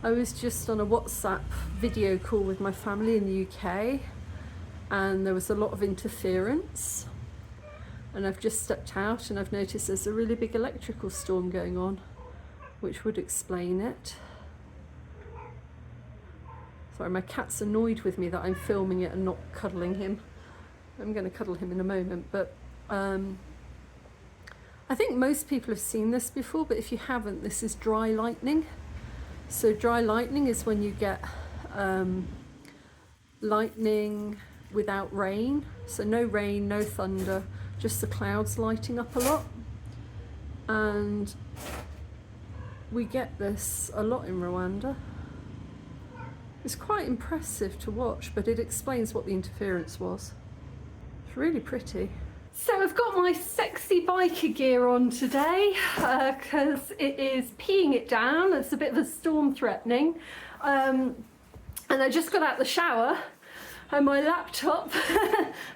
I was just on a WhatsApp video call with my family in the UK, and there was a lot of interference, and I've just stepped out and I've noticed there's a really big electrical storm going on, which would explain it. Sorry, my cat's annoyed with me that I'm filming it and not cuddling him. I'm going to cuddle him in a moment, but I think most people have seen this before, but if you haven't, this is dry lightning. So dry lightning is when you get lightning without rain. So no rain, no thunder, just the clouds lighting up a lot. And we get this a lot in Rwanda. It's quite impressive to watch, but it explains what the interference was. It's really pretty. So I've got my sexy biker gear on today because it is peeing it down. It's a bit of a storm threatening. And I just got out the shower and my laptop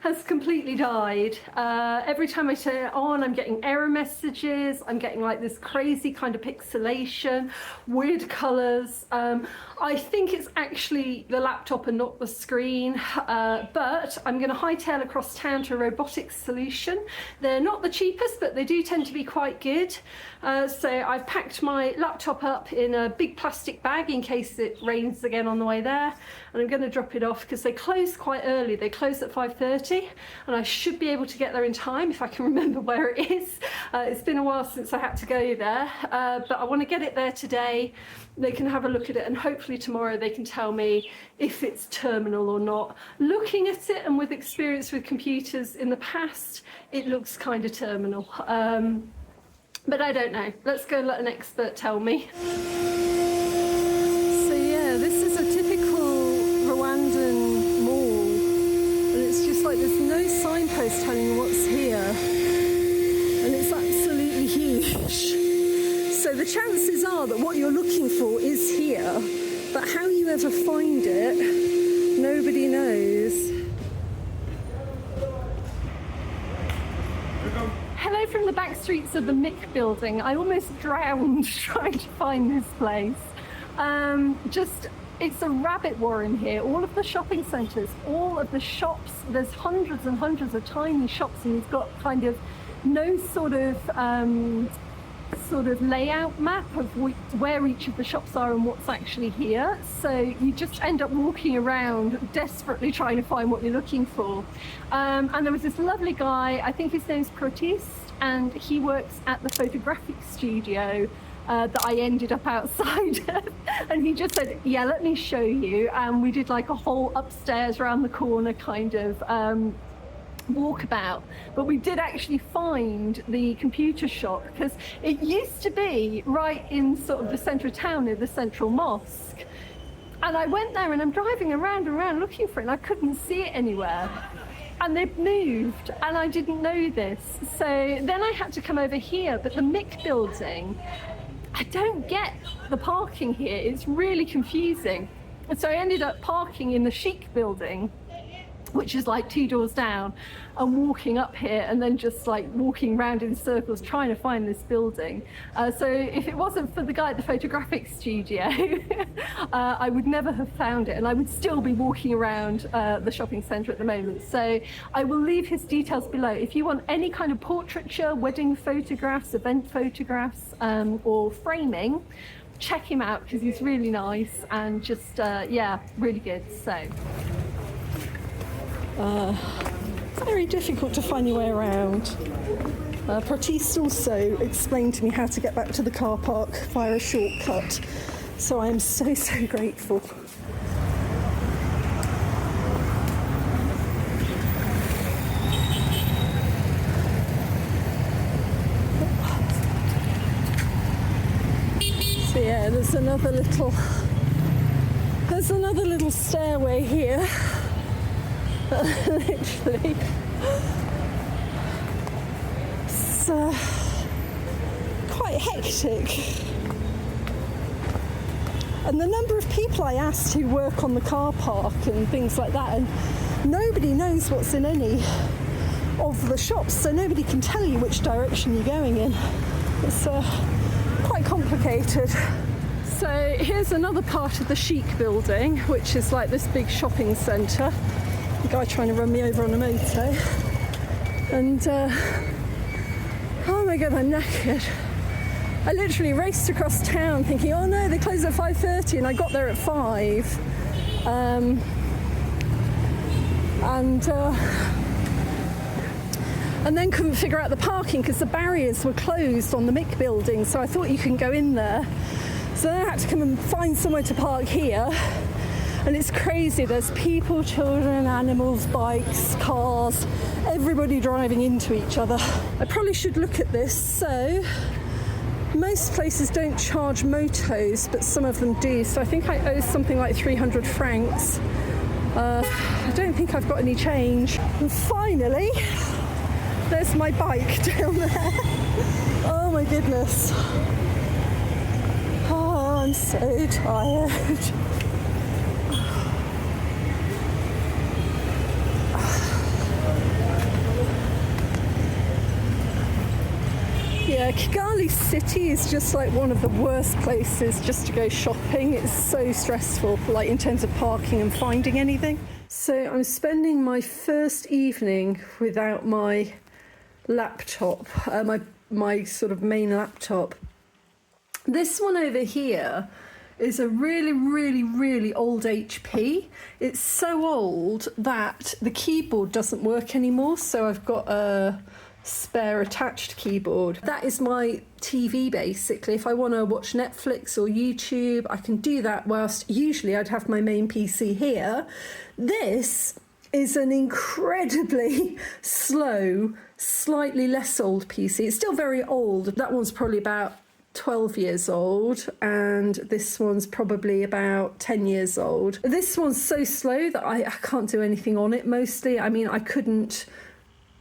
has completely died. Every time I turn it on, I'm getting error messages. I'm getting like this crazy kind of pixelation, weird colors. I think it's actually the laptop and not the screen, but I'm gonna hightail across town to Robotics Solution. They're not the cheapest, but they do tend to be quite good. So I've packed my laptop up in a big plastic bag in case it rains again on the way there. And I'm gonna drop it off because they close quite early. They close at 5:30 and I should be able to get there in time if I can remember where it is. It's been a while since I had to go there, but I want to get it there today. They can have a look at it and hopefully tomorrow they can tell me if it's terminal or not. Looking at it and with experience with computers in the past, it looks kind of terminal. But I don't know. Let's go let an expert tell me. So yeah, this is a typical Rwandan mall, and it's just like there's no signpost telling you what's here, and it's absolutely huge. So the chances are that what you're looking for is here, but how you ever find it, nobody knows. Hello from the back streets of the Mick building. I almost drowned trying to find this place. It's a rabbit warren here. All of the shopping centres, all of the shops, there's hundreds and hundreds of tiny shops, and you've got kind of no sort of layout map of where each of the shops are and what's actually here. So you just end up walking around desperately trying to find what you're looking for. And there was this lovely guy, I think his name's Protis, and he works at the photographic studio that I ended up outside of. And he just said, yeah, let me show you. And we did like a whole upstairs around the corner kind of walkabout, but we did actually find the computer shop because it used to be right in sort of the centre of town near the central mosque. And I went there and I'm driving around and around looking for it and I couldn't see it anywhere. And they've moved and I didn't know this. So then I had to come over here, but the Mick building, I don't get the parking here. It's really confusing. And so I ended up parking in the Chic building, which is like 2 doors down, and walking up here and then just like walking around in circles trying to find this building. So if it wasn't for the guy at the photographic studio, I would never have found it, and I would still be walking around the shopping centre at the moment. So I will leave his details below. If you want any kind of portraiture, wedding photographs, event photographs, or framing, check him out because he's really nice and just, yeah, really good. So. Very difficult to find your way around. Protis also explained to me how to get back to the car park via a shortcut, so I am so grateful. So yeah, there's another little stairway here. Literally. It's quite hectic. And the number of people I asked who work on the car park and things like that, and nobody knows what's in any of the shops, so nobody can tell you which direction you're going in. It's quite complicated. So So here's another part of the chic building, which is like this big shopping centre. A guy trying to run me over on a motor. And oh my god, I'm knackered. I literally raced across town thinking, oh no, they close at 5:30, and I got there at 5. And then couldn't figure out the parking because the barriers were closed on the Mick building, so I thought you can go in there. So then I had to come and find somewhere to park here. And it's crazy, there's people, children, animals, bikes, cars, everybody driving into each other. I probably should look at this. So most places don't charge motos, but some of them do. So I think I owe something like 300 francs. I don't think I've got any change. And finally, there's my bike down there. Oh my goodness. Oh, I'm so tired. Yeah, Kigali city is just like one of the worst places just to go shopping. It's so stressful, like in terms of parking and finding anything. So I'm spending my first evening without my laptop, my sort of main laptop. This one over here is a really old HP. It's so old that the keyboard doesn't work anymore, so I've got a spare attached keyboard. That is my TV basically. If I want to watch Netflix or YouTube, I can do that whilst usually I'd have my main PC here. This is an incredibly slow, slightly less old PC. It's still very old. That one's probably about 12 years old, and this one's probably about 10 years old. This one's so slow that I can't do anything on it mostly. I mean, I couldn't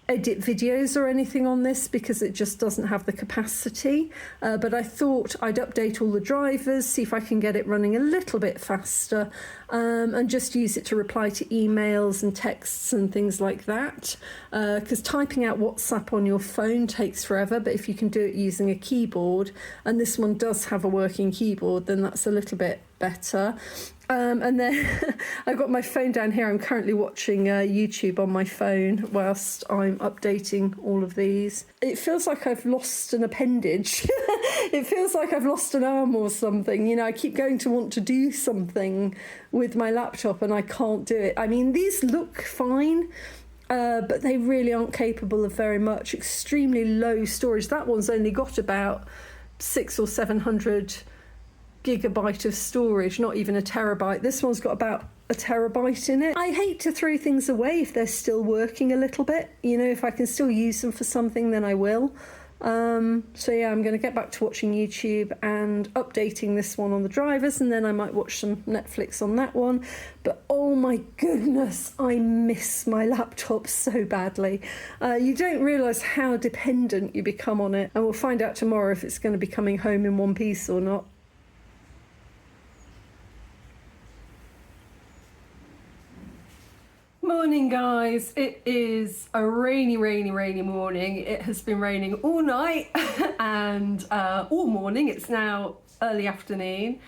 edit videos or anything on this because it just doesn't have the capacity, but I thought I'd update all the drivers, see if I can get it running a little bit faster, and just use it to reply to emails and texts and things like that, because typing out WhatsApp on your phone takes forever, but if you can do it using a keyboard, and this one does have a working keyboard, then that's a little bit better. And then I've got my phone down here. I'm currently watching YouTube on my phone whilst I'm updating all of these. It feels like I've lost an appendage. It feels like I've lost an arm or something. You know, I keep going to want to do something with my laptop and I can't do it. I mean, these look fine, but they really aren't capable of very much. Extremely low storage. That one's only got about 600 or 700 gigabyte of storage, not even a terabyte. This one's got about a terabyte in it. I hate to throw things away if they're still working a little bit. You know, if I can still use them for something, then I will. So yeah, I'm going to get back to watching YouTube and updating this one on the drivers, and then I might watch some Netflix on that one. But oh my goodness, I miss my laptop so badly. You don't realise how dependent you become on it, and we'll find out tomorrow if it's going to be coming home in one piece or not. Morning guys, it is a rainy morning. It has been raining all night and all morning. It's now early afternoon,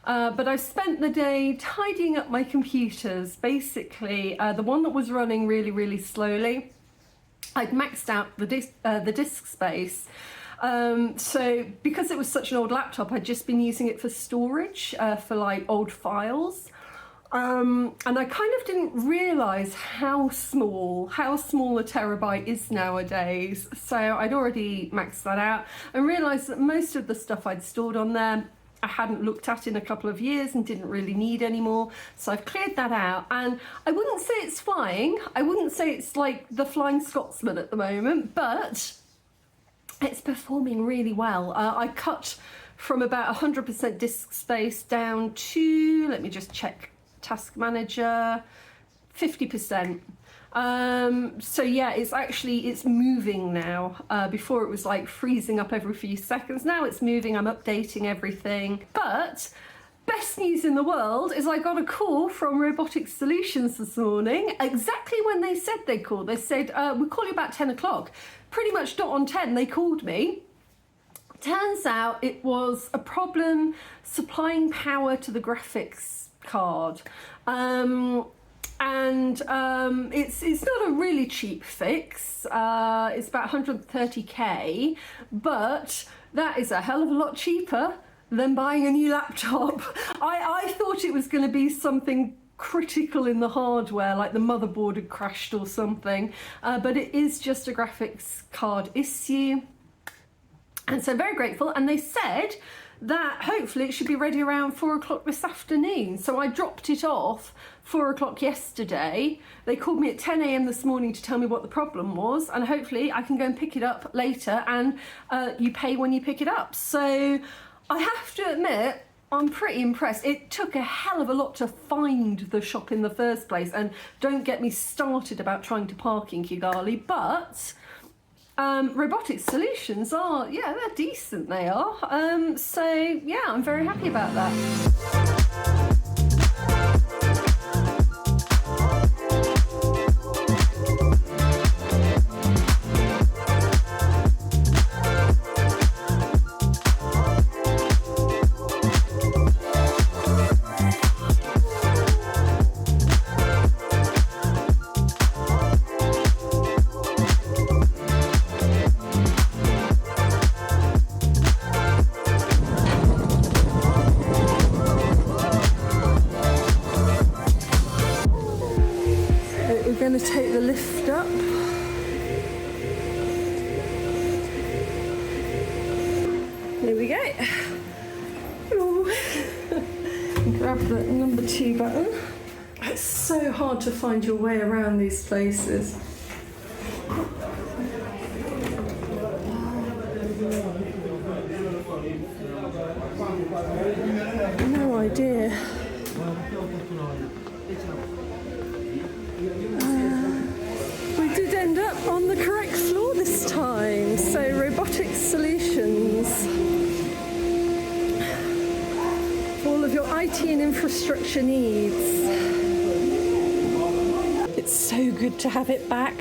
but I've spent the day tidying up my computers. Basically, the one that was running really slowly, I'd maxed out the disk space. So because it was such an old laptop, I'd just been using it for storage, for like old files. And I kind of didn't realise how small a terabyte is nowadays. So I'd already maxed that out and realised that most of the stuff I'd stored on there I hadn't looked at in a couple of years and didn't really need anymore. So I've cleared that out, and I wouldn't say it's flying. I wouldn't say it's like the Flying Scotsman at the moment, but it's performing really well. I cut from about 100% disk space down to, let me just check, Task Manager, 50%. So yeah, it's moving now. Before it was like freezing up every few seconds. Now it's moving, I'm updating everything. But best news in the world is I got a call from Robotics Solutions this morning, exactly when they said they'd call. They said, we'll call you about 10 o'clock. Pretty much dot on 10, they called me Turns out it was a problem supplying power to the graphics card. It's not a really cheap fix. It's about 130k, but that is a hell of a lot cheaper than buying a new laptop. I thought it was going to be something critical in the hardware, like the motherboard had crashed or something, but it is just a graphics card issue. And so very grateful, and they said that hopefully it should be ready around 4 o'clock this afternoon. So I dropped it off 4 o'clock yesterday. They called me at 10 a.m. this morning to tell me what the problem was, and hopefully I can go and pick it up later, and you pay when you pick it up. So I have to admit, I'm pretty impressed. It took a hell of a lot to find the shop in the first place, and don't get me started about trying to park in Kigali, but Robotics Solutions are, yeah, they're decent, they are. So yeah, I'm very happy about that. We're going to take the lift up. Here we go. Grab the number 2 button. It's so hard to find your way around these places. No idea. We did end up on the correct floor this time. So Robotics Solutions. All of your IT and infrastructure needs. It's so good to have it back.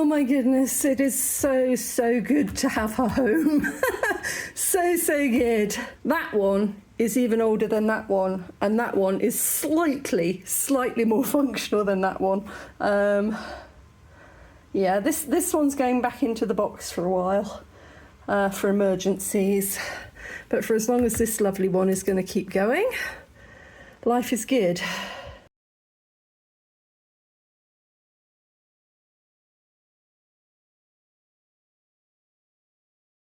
My goodness, it is so good to have a home. so good. That one is even older than that one, and that one is slightly more functional than that one. Yeah, this one's going back into the box for a while for emergencies. But for as long as this lovely one is going to keep going, life is good.